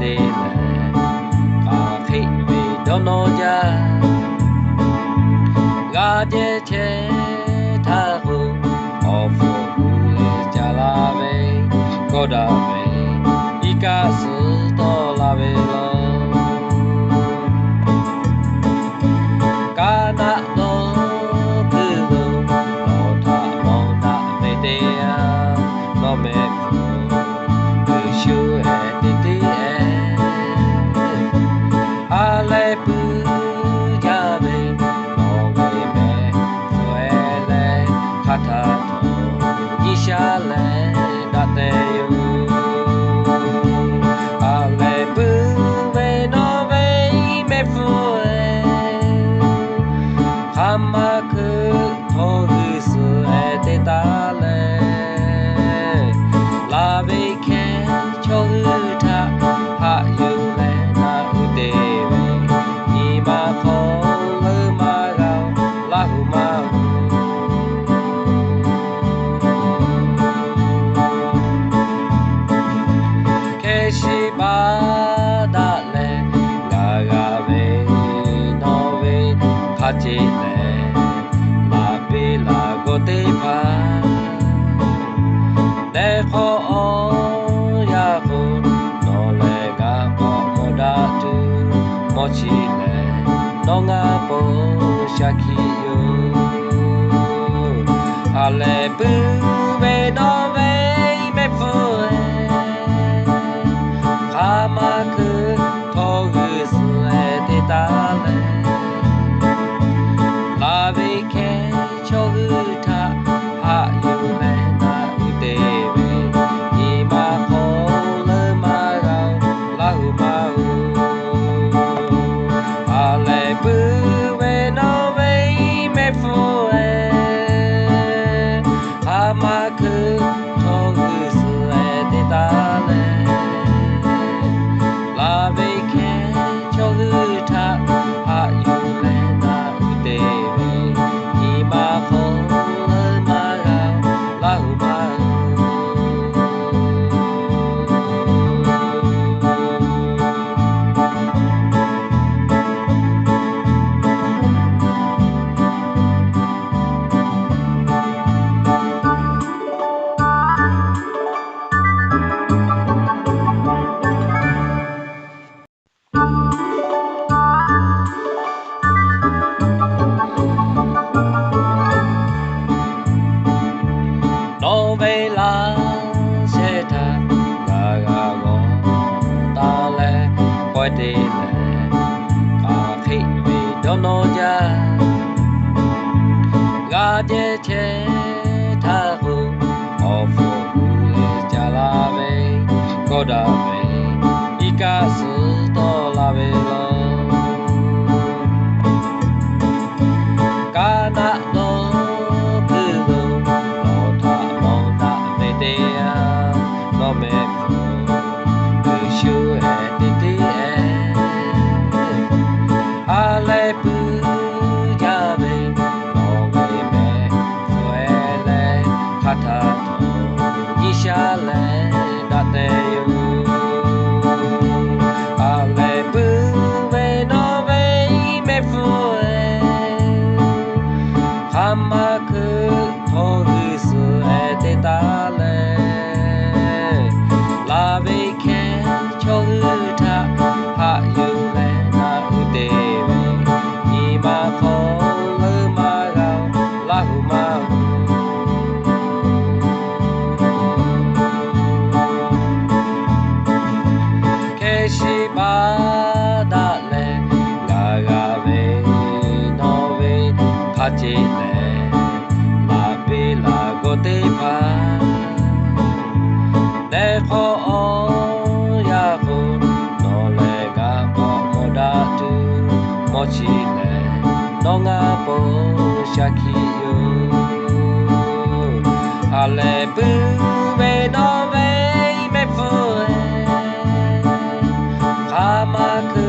de le ka khit we don't know ja ga je che tha hu of le ja la ve ko da ve I ka su to la ve lo ka na lo ku lo lo tha mo na me de ya no me fu shu e de de a le pu ja ve no ve me fue le kha tha to ni sha le da te yu a le pu ve no ve me fue kama ku to hu su e de ta le la ve ke cho hu tha ha yu le na u de ve ni ma kho le ma ga la hu ma ke shi ba da le ga ga ve no ve kha che le la pe la go te pha le kho o ya hu no le ga ko mo da tu mo chi le no nga po sha ki yo a le pu ve no ve me fu kha ma ku tho gu su e te ta le la ve ke cho hu tha ha yu le na u te ve ni ma kho le ma ga la hu ma hu a le pu ve no ve me fu ha ma ku tho gu su e te ta le la ve ke cho hu tha ha yu le na u te ve ni ma kho le ma ga la hu ma no ve la se tha ga ga go ta le poi de le ka khit we don't know ja ga je che tha hu of le ja la ve ko da ve I ka su to la ve lo ka na lo ku lo lo tha mo na me de ya no me fu shu e de de a le pu ja ve no ve me fue le kha tha to ni sha le da te yu a le pu ve no ve me fue kama ku tho hu su e te ta le la ve ke cho hu tha ha yu le na u te ve ni ma kho le ma ga la hu ma ke shi ba da le ga ga ve no ve kha che le la pe la go te pha le kho o ya hu no le ga ko mo da tu mo chi le no nga po sha ki yo a le pu ve no ve me fu kha ma ku